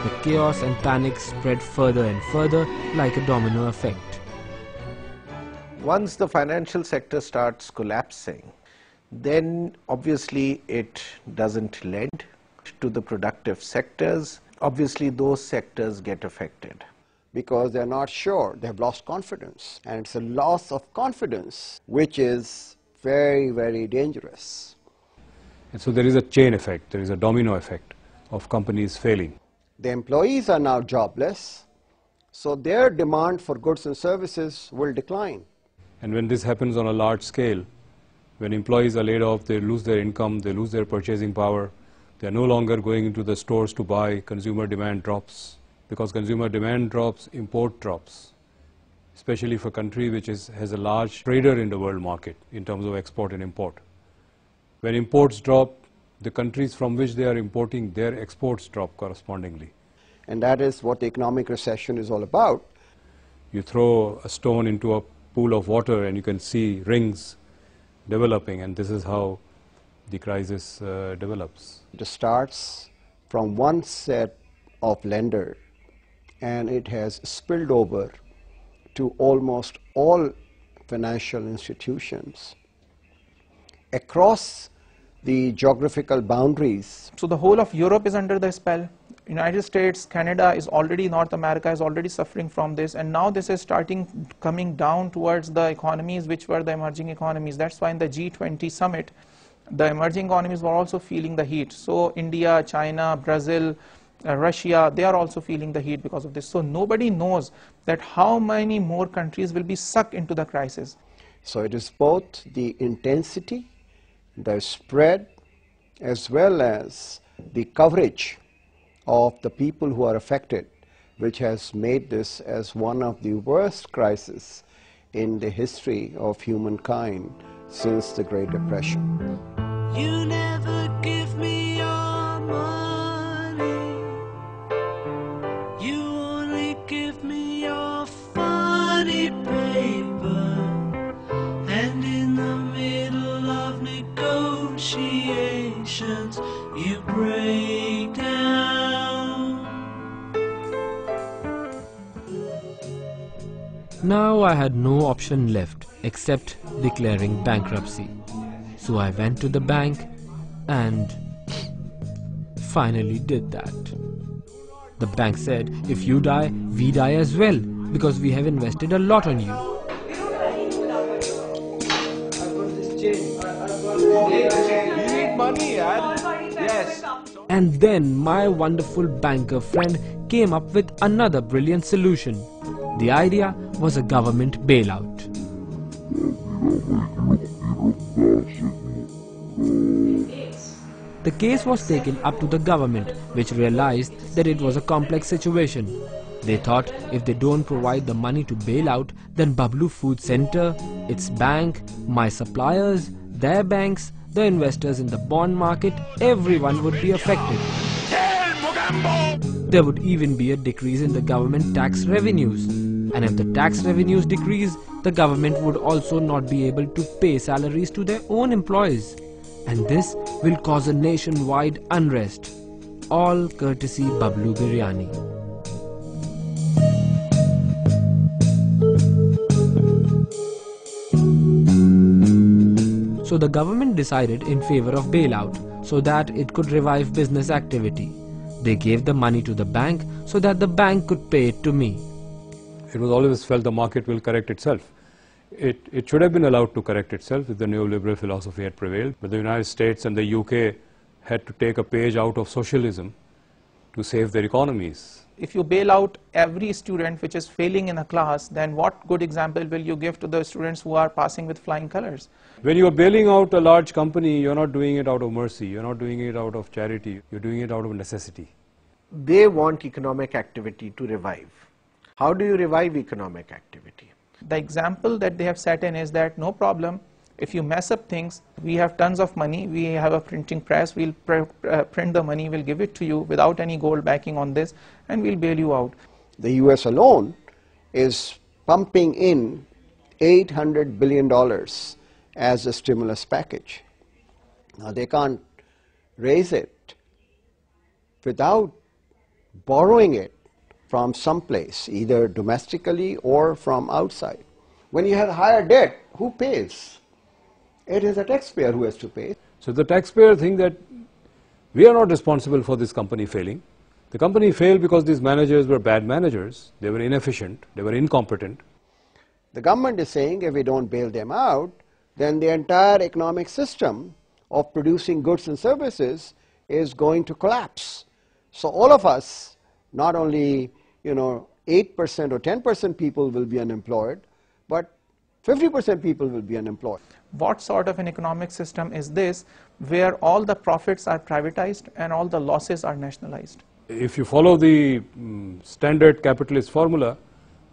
the chaos and panic spread further and further like a domino effect. Once the financial sector starts collapsing, then obviously it doesn't lend to the productive sectors. Obviously those sectors get affected. Because they're not sure, they have lost confidence. And it's a loss of confidence which is very, very dangerous. And so there is a chain effect, there is a domino effect of companies failing. The employees are now jobless, so their demand for goods and services will decline. And when this happens on a large scale, when employees are laid off, they lose their income, they lose their purchasing power, they are no longer going into the stores to buy, consumer demand drops. Because consumer demand drops, import drops, especially for a country which has a large trader in the world market in terms of export and import. When imports drop, the countries from which they are importing, their exports drop correspondingly. And that is what the economic recession is all about. You throw a stone into a pool of water and you can see rings developing, and this is how the crisis develops. It starts from one set of lenders, and it has spilled over to almost all financial institutions across the geographical boundaries. So the whole of Europe is under the spell. United States, Canada is already, North America is already suffering from this, and now this is coming down towards the economies which were the emerging economies. That's why in the G20 summit, the emerging economies were also feeling the heat. So India, China, Brazil, Russia, they are also feeling the heat because of this. So nobody knows that how many more countries will be sucked into the crisis. So it is both the intensity, the spread, as well as the coverage of the people who are affected, which has made this as one of the worst crises in the history of humankind since the Great Depression. You never give me your money. You only give me your funny paper. And in the middle of negotiations, you break down. Now I had no option left except declaring bankruptcy. So I went to the bank and finally did that. The bank said, if you die, we die as well, because we have invested a lot on you. And then my wonderful banker friend came up with another brilliant solution. The idea was a government bailout. The case was taken up to the government, which realized that it was a complex situation. They thought if they don't provide the money to bail out, then Bubbloo Food Center, its bank, my suppliers, their banks, the investors in the bond market, everyone would be affected. There would even be a decrease in the government tax revenues. And if the tax revenues decrease, the government would also not be able to pay salaries to their own employees. And this will cause a nationwide unrest. All courtesy Bubbloo Biryani. So the government decided in favor of bailout so that it could revive business activity. They gave the money to the bank so that the bank could pay it to me. It was always felt the market will correct itself. It should have been allowed to correct itself if the neoliberal philosophy had prevailed, but the United States and the UK had to take a page out of socialism to save their economies. If you bail out every student which is failing in a class, then what good example will you give to the students who are passing with flying colors? When you are bailing out a large company, you're not doing it out of mercy, you're not doing it out of charity, you're doing it out of necessity. They want economic activity to revive. How do you revive economic activity? The example that they have set in is that no problem, if you mess up things, we have tons of money, we have a printing press, we'll print the money, we'll give it to you without any gold backing on this, and we'll bail you out. The US alone is pumping in $800 billion as a stimulus package. Now they can't raise it without borrowing it from someplace, either domestically or from outside. When you have higher debt, who pays? It is the taxpayer who has to pay. So the taxpayer think that we are not responsible for this company failing. The company failed because these managers were bad managers, they were inefficient, they were incompetent. The government is saying if we don't bail them out, then the entire economic system of producing goods and services is going to collapse. So all of us, not only 8% or 10% people will be unemployed, but 50% people will be unemployed. What sort of an economic system is this where all the profits are privatized and all the losses are nationalized? If you follow the standard capitalist formula,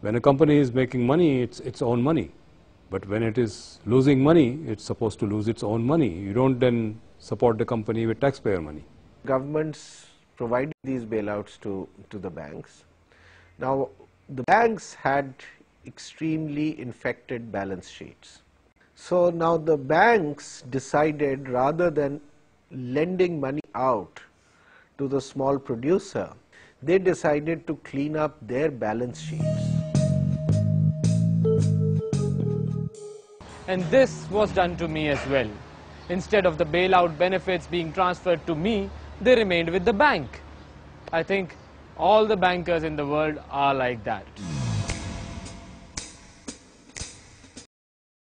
when a company is making money, it's its own money. But when it is losing money, it's supposed to lose its own money. You don't then support the company with taxpayer money. Governments provided these bailouts to the banks. Now, the banks had extremely infected balance sheets. So now the banks decided, rather than lending money out to the small producer, they decided to clean up their balance sheets. And this was done to me as well. Instead of the bailout benefits being transferred to me, they remained with the bank. I think all the bankers in the world are like that.